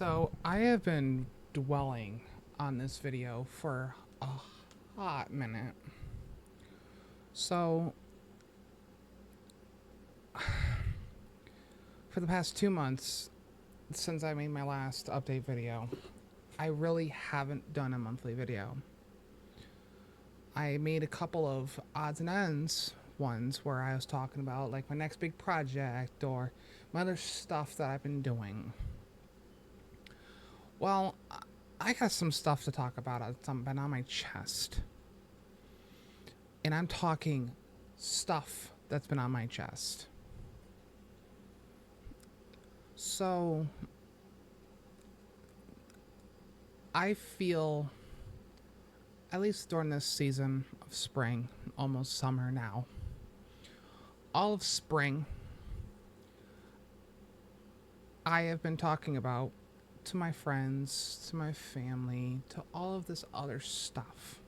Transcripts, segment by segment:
So I have been dwelling on this video for a hot minute. So for the past 2 months, since I made my last update video, I really haven't done a monthly video. I made a couple of odds and ends ones where I was talking about like my next big project or my other stuff that I've been doing. Well, I got some stuff to talk about that's been on my chest. And I'm talking stuff that's been on my chest. So, I feel, at least during this season of spring, almost summer now, all of spring, I have been talking about to my friends, to my family, to all of this other stuff.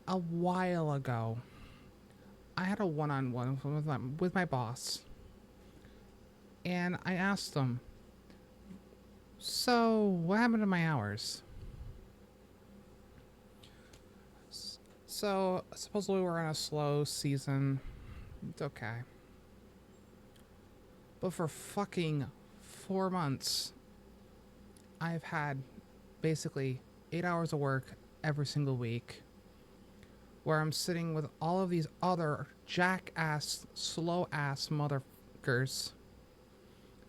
A while ago, I had a one-on-one with my boss, and I asked him, so what happened to my hours? So supposedly we're in a slow season. It's okay. But for fucking 4 months, I've had basically 8 hours of work every single week, where I'm sitting with all of these other jackass, slow-ass motherfuckers.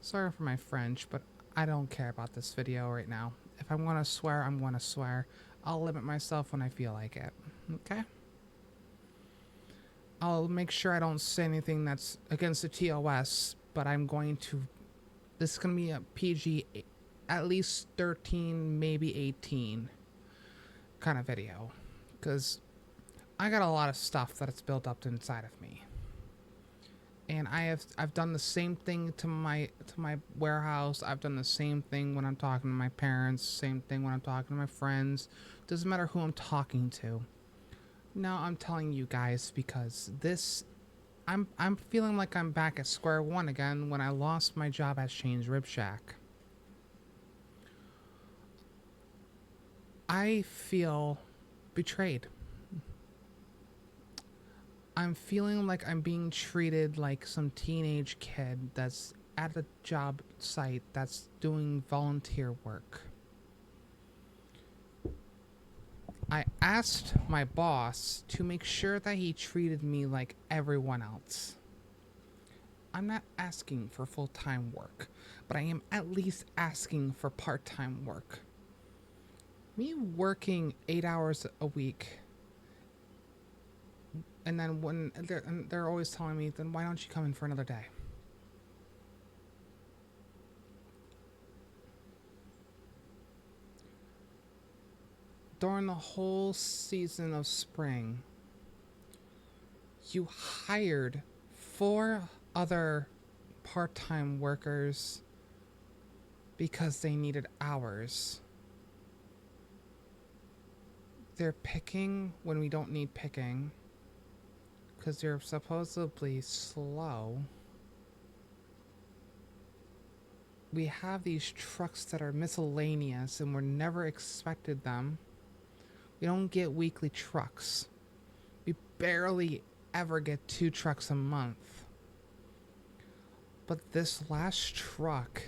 Sorry for my French, but I don't care about this video right now. If I'm gonna swear, I'm gonna swear. I'll limit myself when I feel like it. Okay? I'll make sure I don't say anything that's against the TOS, but I'm going to... This is gonna be a PG, at least 13, maybe 18 kind of video. Because I got a lot of stuff that's built up inside of me. And I've done the same thing to my warehouse. I've done the same thing when I'm talking to my parents, same thing when I'm talking to my friends. Doesn't matter who I'm talking to. Now I'm telling you guys because I'm feeling like I'm back at square one again when I lost my job at Shane's Rib Shack. I feel betrayed. I'm feeling like I'm being treated like some teenage kid that's at a job site that's doing volunteer work. I asked my boss to make sure that he treated me like everyone else. I'm not asking for full-time work, but I am at least asking for part-time work. Me working 8 hours a week, and then when they're always telling me, then why don't you come in for another day? During the whole season of spring, you hired 4 other part-time workers because they needed hours. They're picking when we don't need picking because they're supposedly slow. We have these trucks that are miscellaneous and we're never expected them. We don't get weekly trucks. We barely ever get 2 trucks a month. But this last truck,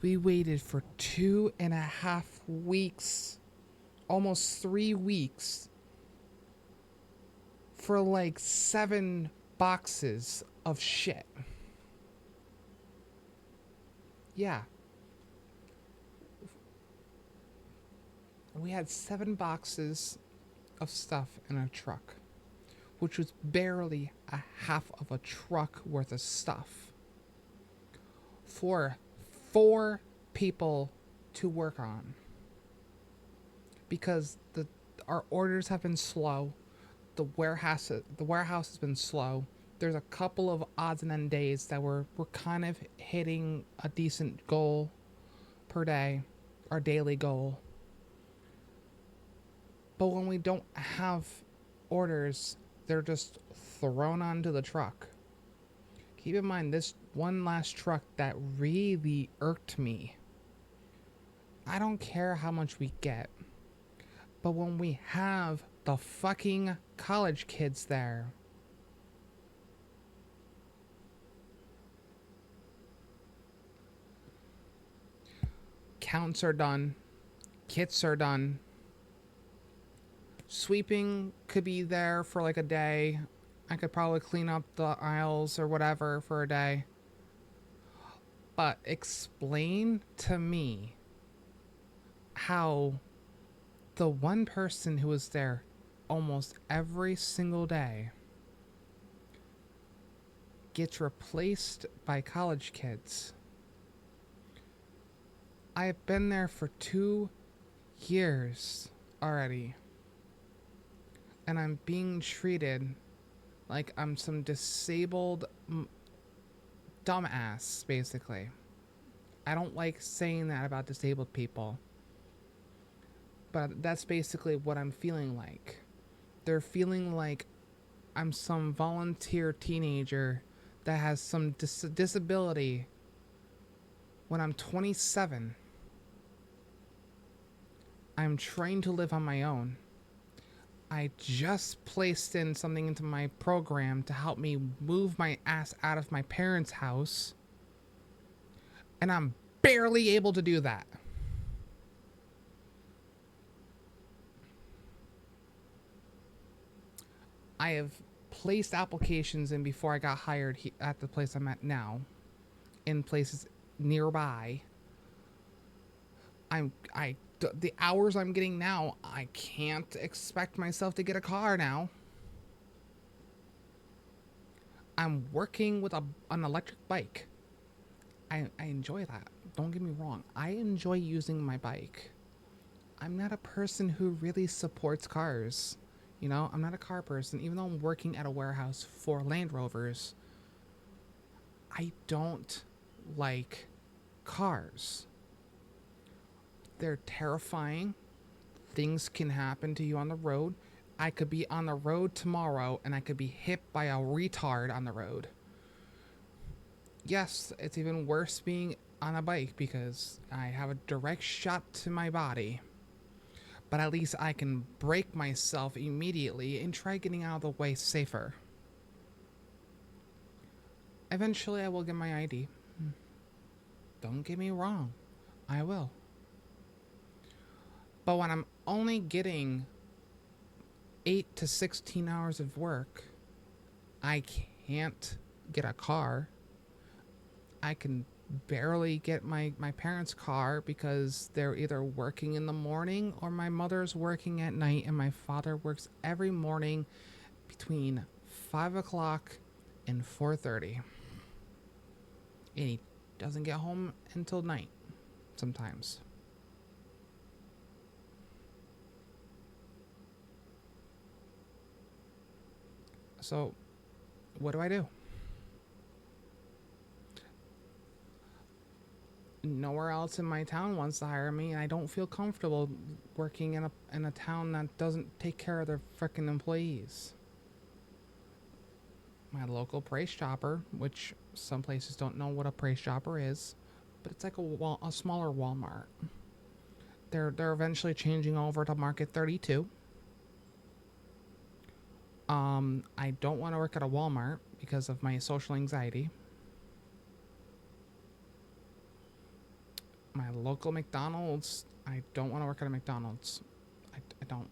we waited for 2.5 weeks, almost 3 weeks, for like 7 boxes of shit. Yeah. We had 7 boxes of stuff in a truck, which was barely a half of a truck worth of stuff for 4 people to work on. Because our orders have been slow, the warehouse has been slow. There's a couple of odds and end days that we're kind of hitting a decent goal per day, our daily goal. But when we don't have orders, they're just thrown onto the truck. Keep in mind, this one last truck that really irked me. I don't care how much we get, but when we have the fucking college kids there, counts are done, kits are done, sweeping could be there for like a day. I could probably clean up the aisles or whatever for a day. But explain to me how the one person who was there almost every single day gets replaced by college kids. I have been there for 2 years already, and I'm being treated like I'm some disabled dumbass, basically. I don't like saying that about disabled people, but that's basically what I'm feeling like. They're feeling like I'm some volunteer teenager that has some disability when I'm 27. I'm trying to live on my own. I just placed in something into my program to help me move my ass out of my parents' house, and I'm barely able to do that. I have placed applications in before I got hired at the place I'm at now, in places nearby. The hours I'm getting now, I can't expect myself to get a car now. I'm working with an electric bike. I enjoy that. Don't get me wrong. I enjoy using my bike. I'm not a person who really supports cars. You know, I'm not a car person. Even though I'm working at a warehouse for Land Rovers, I don't like cars. They're terrifying. Things can happen to you on the road. I could be on the road tomorrow and I could be hit by a retard on the road. Yes, it's even worse being on a bike because I have a direct shot to my body. But at least I can brake myself immediately and try getting out of the way safer. Eventually I will get my ID. Don't get me wrong. I will. But when I'm only getting 8 to 16 hours of work, I can't get a car. I can barely get my parents' car because they're either working in the morning or my mother's working at night, and my father works every morning between 5 o'clock and 4:30. And he doesn't get home until night sometimes. So, what do I do? Nowhere else in my town wants to hire me, and I don't feel comfortable working in a town that doesn't take care of their frickin' employees. My local Price Chopper, which some places don't know what a Price Chopper is, but it's like a smaller Walmart. They're eventually changing over to Market 32. I don't want to work at a Walmart because of my social anxiety. My local McDonald's, I don't want to work at a McDonald's. I don't.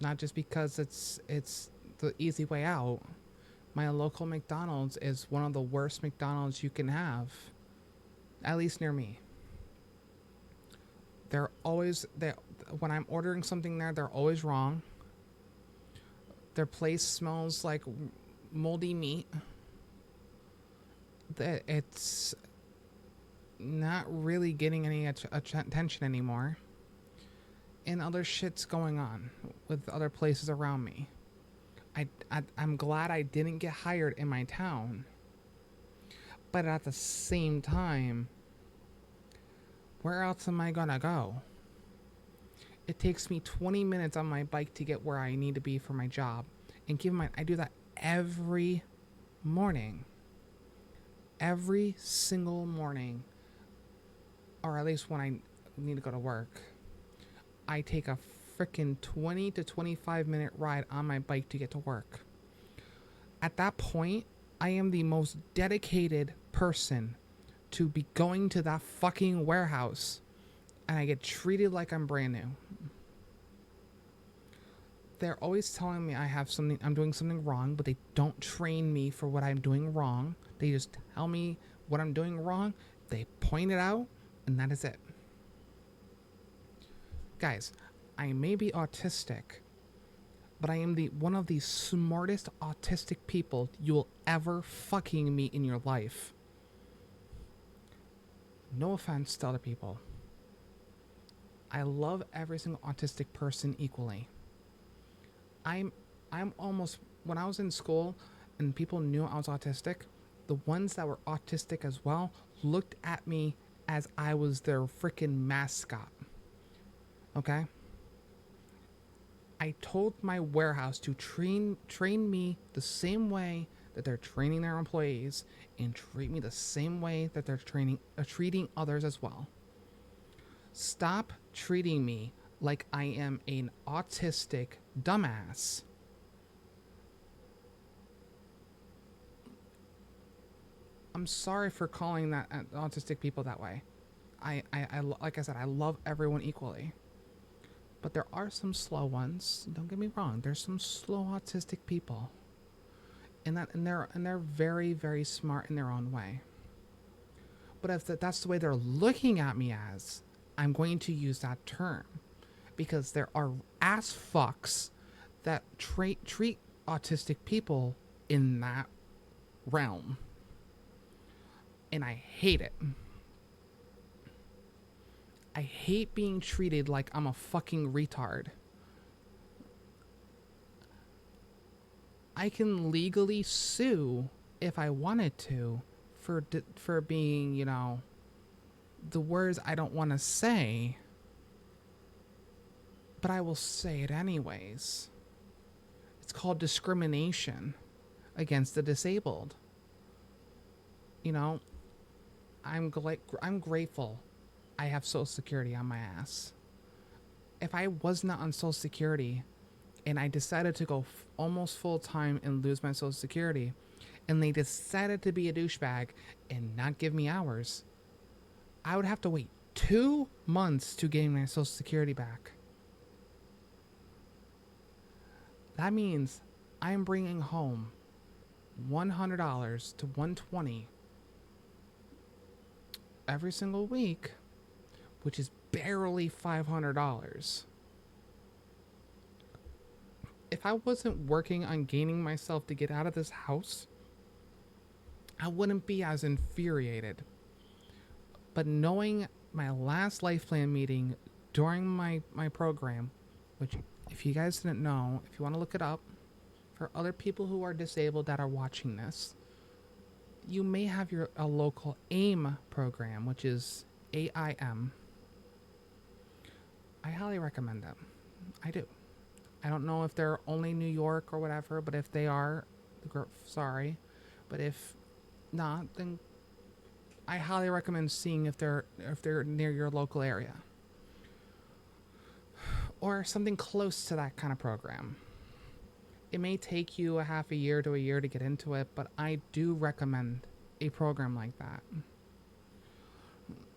Not just because it's the easy way out. My local McDonald's is one of the worst McDonald's you can have, at least near me. When I'm ordering something there, they're always wrong. Their place smells like moldy meat. It's not really getting any attention anymore. And other shit's going on with other places around me. I'm glad I didn't get hired in my town. But at the same time, where else am I gonna go? It takes me 20 minutes on my bike to get where I need to be for my job. And keep in mind, I do that every morning. Every single morning, or at least when I need to go to work, I take a freaking 20 to 25-minute ride on my bike to get to work. At that point, I am the most dedicated person to be going to that fucking warehouse, and I get treated like I'm brand new. They're always telling me I'm doing something wrong, but they don't train me for what I'm doing wrong. They just tell me what I'm doing wrong, they point it out, and that is it. Guys, I may be autistic, but I am one of the smartest autistic people you will ever fucking meet in your life. No offense to other people. I love every single autistic person equally. I'm almost, when I was in school and people knew I was autistic, the ones that were autistic as well looked at me as I was their freaking mascot. Okay? I told my warehouse to train me the same way that they're training their employees, and treat me the same way that they're treating others as well. Stop treating me like I am an autistic dumbass. I'm sorry for calling that autistic people that way. I like I said, I love everyone equally. But there are some slow ones. Don't get me wrong. There's some slow autistic people. And they're very, very smart in their own way. But if that's the way they're looking at me as, I'm going to use that term. Because there are ass fucks that treat autistic people in that realm. And I hate it. I hate being treated like I'm a fucking retard. I can legally sue if I wanted to for being, you know, the words I don't want to say, but I will say it anyways. It's called discrimination against the disabled. You know, I'm grateful I have Social Security on my ass. If I was not on Social Security and I decided to go almost full time and lose my Social Security, and they decided to be a douchebag and not give me hours, I would have to wait 2 months to gain my Social Security back. That means I'm bringing home $100 to $120 every single week, which is barely $500. If I wasn't working on gaining myself to get out of this house, I wouldn't be as infuriated. But knowing my last life plan meeting during my program, which if you guys didn't know, if you want to look it up, for other people who are disabled that are watching this, you may have a local AIM program, which is AIM. I highly recommend them. I do. I don't know if they're only New York or whatever, but if they are, sorry. But if not, then I highly recommend seeing if they're near your local area. Or something close to that kind of program. It may take you a half a year to a year to get into it, but I do recommend a program like that.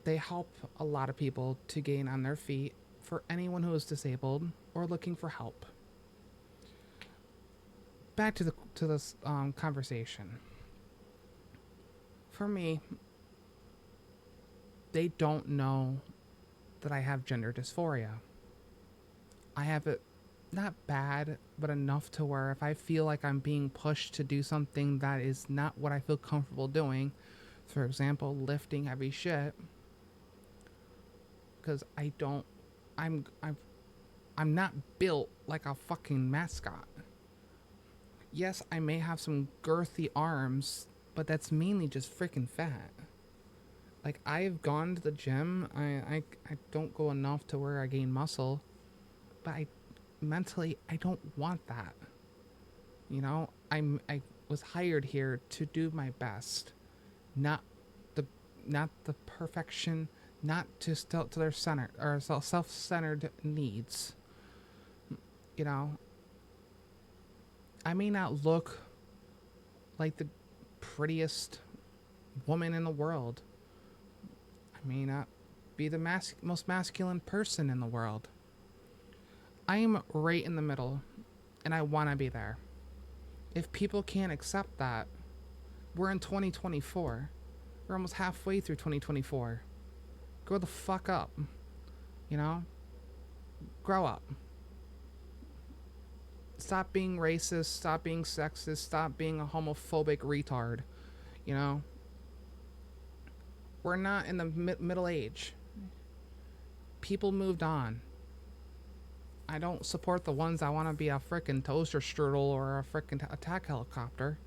They help a lot of people to gain on their feet for anyone who is disabled or looking for help. Back to this conversation. For me, they don't know that I have gender dysphoria. I have it not bad, but enough to where if I feel like I'm being pushed to do something that is not what I feel comfortable doing, for example, lifting heavy shit, because I'm not built like a fucking mascot. Yes, I may have some girthy arms, but that's mainly just freaking fat. Like, I've gone to the gym. I don't go enough to where I gain muscle, but mentally, I don't want that. You know, I was hired here to do my best, not the not the perfection, not to still to their center or self-centered needs. You know, I may not look like the prettiest woman in the world. I may not be the most masculine person in the world. I am right in the middle, and I want to be there. If people can't accept that, we're in 2024. We're almost halfway through 2024. Grow the fuck up. You know? Grow up. Stop being racist. Stop being sexist. Stop being a homophobic retard. You know? We're not in the middle age. People moved on. I don't support the ones that want to be a frickin' toaster strudel or a frickin' attack helicopter.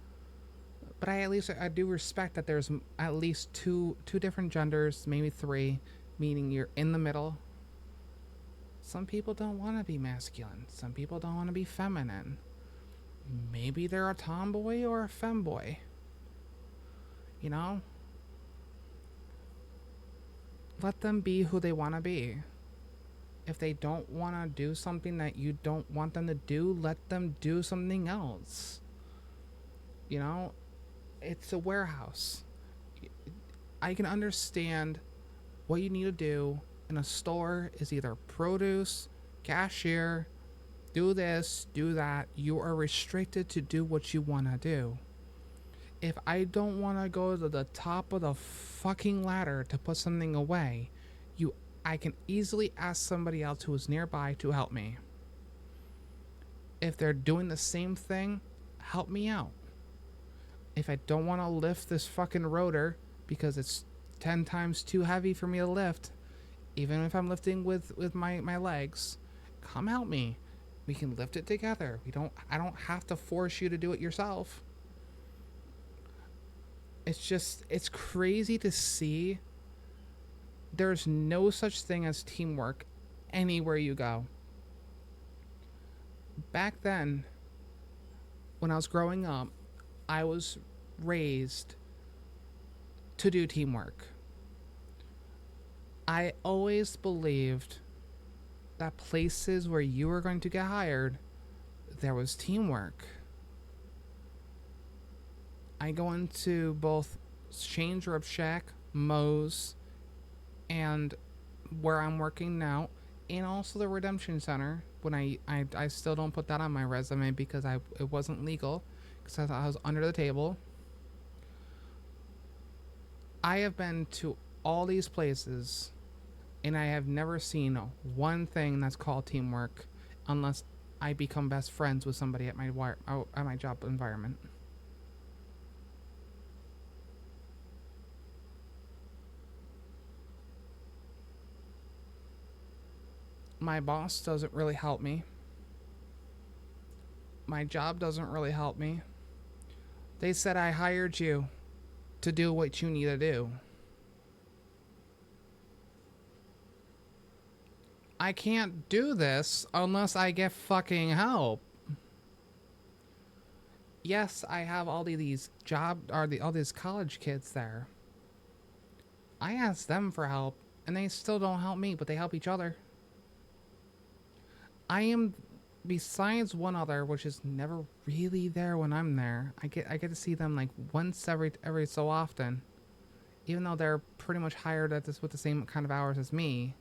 But I do respect that there's at least two different genders, maybe three, meaning you're in the middle. Some people don't want to be masculine. Some people don't want to be feminine. Maybe they're a tomboy or a femboy. You know? Let them be who they want to be. If they don't want to do something that you don't want them to do, let them do something else. You know? It's a warehouse. I can understand what you need to do in a store is either produce, cashier, do this, do that. You are restricted to do what you want to do. If I don't want to go to the top of the fucking ladder to put something away, I can easily ask somebody else who is nearby to help me. If they're doing the same thing, help me out. If I don't want to lift this fucking rotor because it's 10 times too heavy for me to lift, even if I'm lifting with my legs, come help me. We can lift it together. I don't have to force you to do it yourself. It's crazy to see. There's no such thing as teamwork anywhere you go. Back then, when I was growing up, I was raised to do teamwork. I always believed that places where you were going to get hired, there was teamwork. I go into both Shane's Rib Shack, Moe's, and where I'm working now, and also the Redemption Center. When I still don't put that on my resume because it wasn't legal, because I thought I was under the table. I have been to all these places, and I have never seen one thing that's called teamwork, unless I become best friends with somebody at my job environment. My boss doesn't really help me. My job doesn't really help me. They said I hired you to do what you need to do. I can't do this unless I get fucking help. Yes, I have all these all these college kids there. I ask them for help, and they still don't help me, but they help each other. I am, besides one other, which is never really there when I'm there. I get to see them like once every so often, even though they're pretty much hired at this with the same kind of hours as me.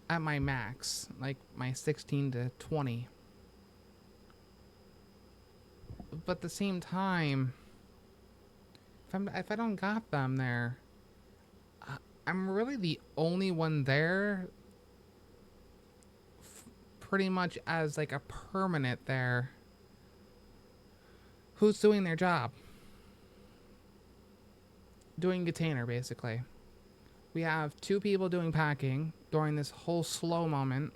At my max, like my 16 to 20. But at the same time, if I don't got them there, I'm really the only one there. Pretty much as like a permanent there. Who's doing their job? Doing container, basically. We have 2 people doing packing during this whole slow moment.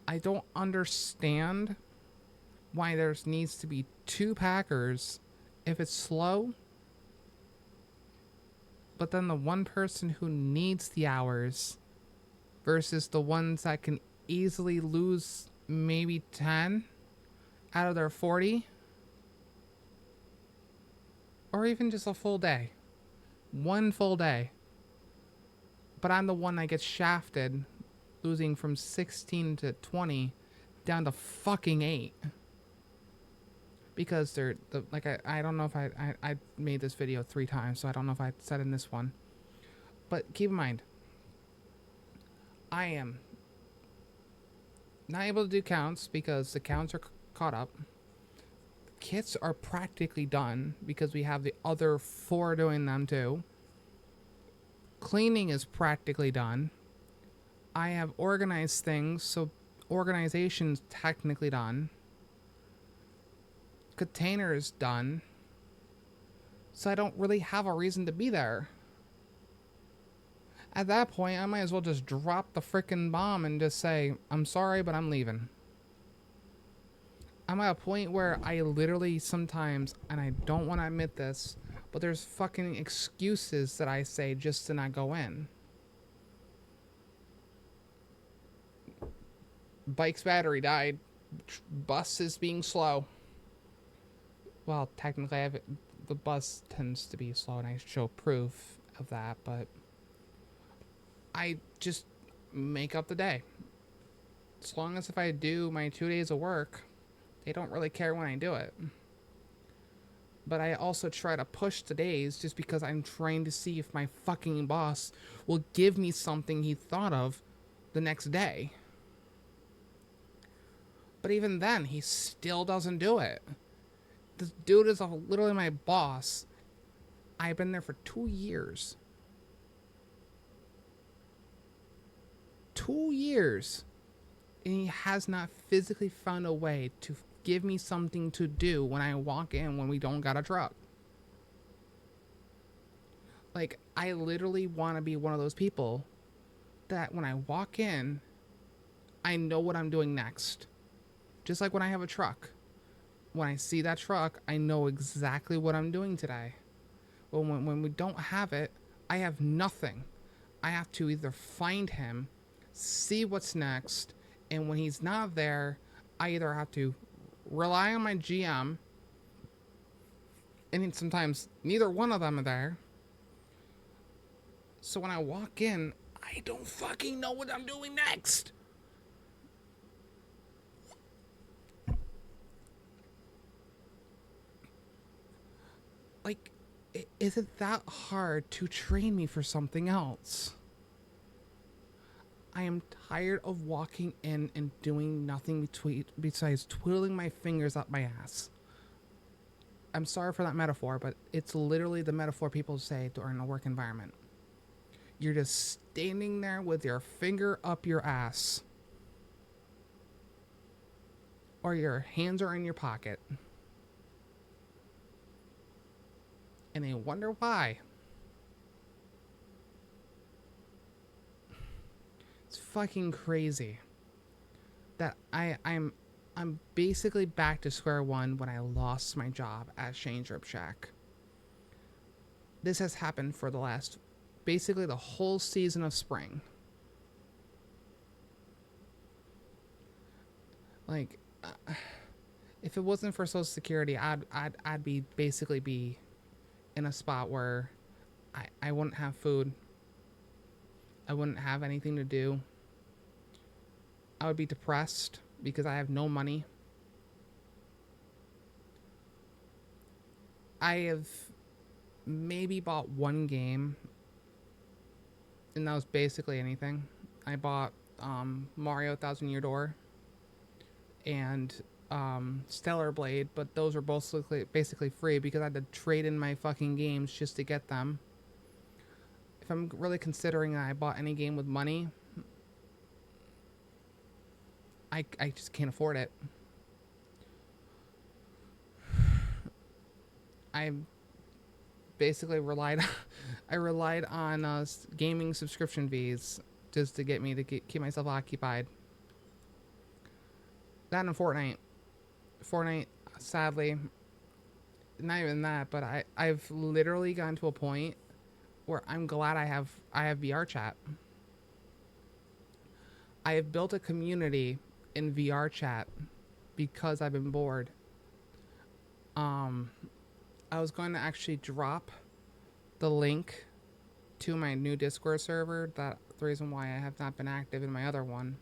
I don't understand why there needs to be 2 packers if it's slow, but then the one person who needs the hours versus the ones that can easily lose maybe 10 out of their 40. or even just a full day. One full day. But I'm the one that gets shafted, losing from 16 to 20 down to fucking 8. Because I don't know if I made this video 3 times, so I don't know if I said in this one. But keep in mind, I am not able to do counts because the counts are caught up. Kits are practically done because we have the other 4 doing them too. Cleaning is practically done. I have organized things, so organization's technically done. Containers done. So I don't really have a reason to be there. At that point, I might as well just drop the frickin' bomb and just say, I'm sorry, but I'm leaving. I'm at a point where I literally sometimes, and I don't want to admit this, but there's fucking excuses that I say just to not go in. Bike's battery died. Bus is being slow. Well, technically, the bus tends to be slow, and I show proof of that, but I just make up the day. As long as if I do my 2 days of work, they don't really care when I do it. But I also try to push the days just because I'm trying to see if my fucking boss will give me something he thought of the next day. But even then, he still doesn't do it. This dude is literally my boss. I've been there for 2 years. 2 years. And he has not physically found a way to give me something to do when I walk in when we don't got a truck. Like, I literally want to be one of those people that when I walk in, I know what I'm doing next. Just like when I have a truck. When I see that truck, I know exactly what I'm doing today. But when we don't have it, I have nothing. I have to either find him, see what's next, and when he's not there, I either have to rely on my GM, and sometimes neither one of them are there. So when I walk in, I don't fucking know what I'm doing next. Like, is it that hard to train me for something else? I am tired of walking in and doing nothing besides twiddling my fingers up my ass. I'm sorry for that metaphor, but it's literally the metaphor people say during a work environment. You're just standing there with your finger up your ass. Or your hands are in your pocket. And they wonder why. It's fucking crazy that I'm basically back to square one when I lost my job at Shane's Rib Shack. This has happened for the last, basically the whole season of spring. Like, if it wasn't for Social Security, I'd be basically be in a spot where I wouldn't have food. I wouldn't have anything to do. I would be depressed because I have no money. I have maybe bought one game, and that was basically anything. I bought Mario Thousand Year Door and Stellar Blade, but those were both basically free because I had to trade in my fucking games just to get them. If I'm really considering I bought any game with money, I just can't afford it. I basically relied on gaming subscription fees just to get me to keep myself occupied. That and Fortnite, sadly, not even that, but I've literally gotten to a point where I'm glad I have VR chat. I have built a community in VR chat because I've been bored. I was going to actually drop the link to my new Discord server. That's the reason why I have not been active in my other one.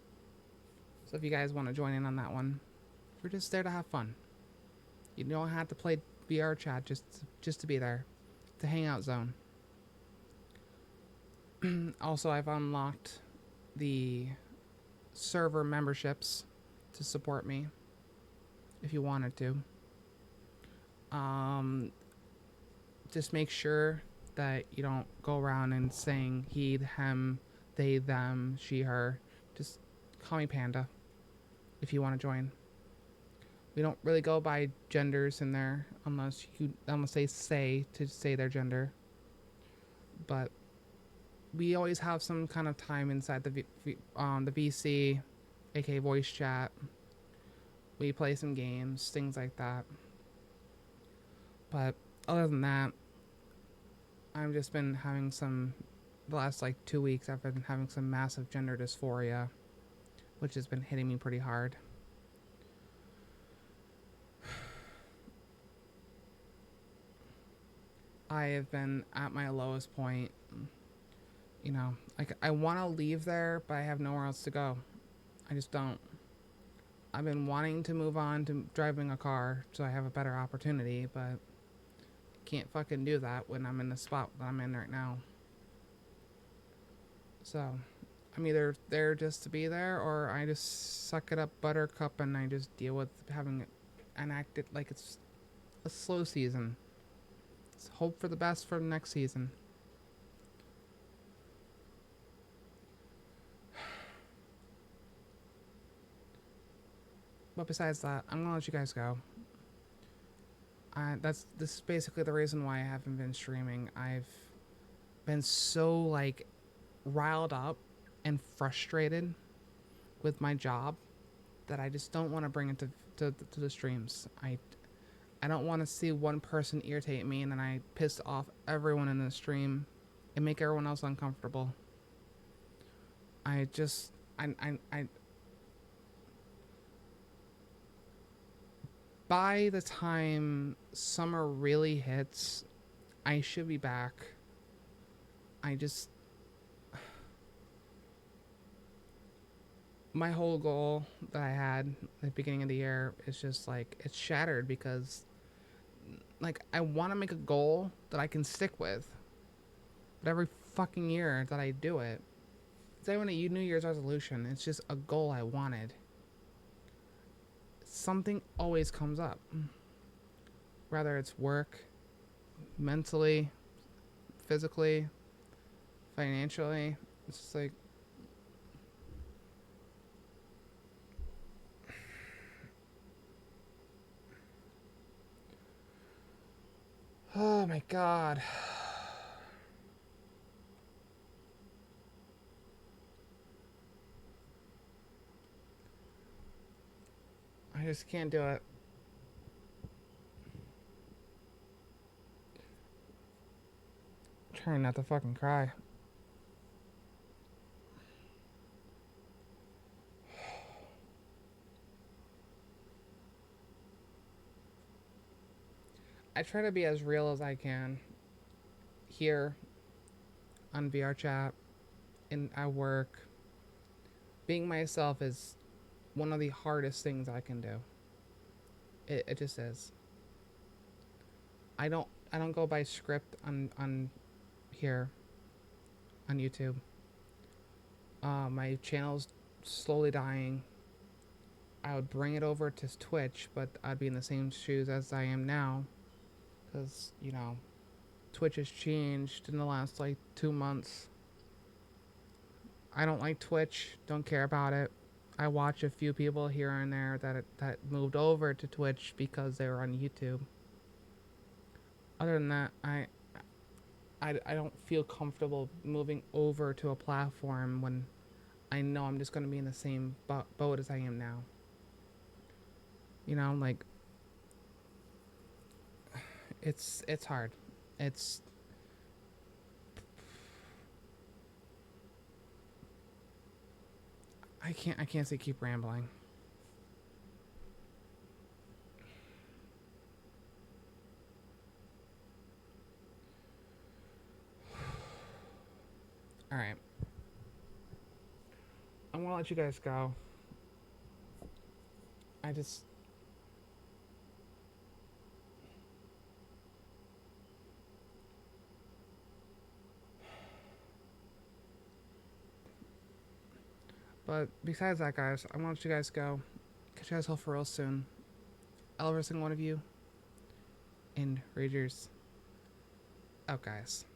So if you guys want to join in on that one, we're just there to have fun. You don't have to play VR chat just to be there. It's a hangout zone. Also, I've unlocked the server memberships to support me if you wanted to. Just make sure that you don't go around and saying he, him, they, them, she, her. Just call me Panda if you want to join. We don't really go by genders in there unless they say their gender. But we always have some kind of time inside the VC, aka voice chat. We play some games, things like that. But other than that, I've just been having the last like 2 weeks, I've been having some massive gender dysphoria, which has been hitting me pretty hard. I have been at my lowest point. You know, like I want to leave there, but I have nowhere else to go. I just don't. I've been wanting to move on to driving a car so I have a better opportunity, but I can't fucking do that when I'm in the spot that I'm in right now. So I'm either there just to be there, or I just suck it up buttercup and I just deal with having it enacted like it's a slow season. Let's hope for the best for the next season. But besides that, I'm gonna let you guys go. This is basically the reason why I haven't been streaming. I've been so like riled up and frustrated with my job that I just don't want to bring it to the streams. I don't want to see one person irritate me and then I piss off everyone in the stream and make everyone else uncomfortable. By the time summer really hits, I should be back. My whole goal that I had at the beginning of the year is just like, it's shattered because like I want to make a goal that I can stick with. But every fucking year that I do it, it's not even a New Year's resolution. It's just a goal I wanted. Something always comes up. Whether it's work, mentally, physically, financially. It's just like, oh my god. I just can't do it. I'm trying not to fucking cry. I try to be as real as I can here on VR chat and at work. Being myself is one of the hardest things I can do. It just is. I don't go by script on here on YouTube. My channel's slowly dying. I would bring it over to Twitch, but I'd be in the same shoes as I am now, because you know, Twitch has changed in the last like 2 months. I don't like Twitch. Don't care about it. I watch a few people here and there that moved over to Twitch because they were on YouTube. Other than that, I don't feel comfortable moving over to a platform when I know I'm just going to be in the same boat as I am now. You know, like, it's hard. I can't say keep rambling. Alright. I'm gonna let you guys go. I just... But besides that, guys, I'm gonna let you guys go. Catch you guys all for real soon. I love every single one of you. And Ragers out, guys.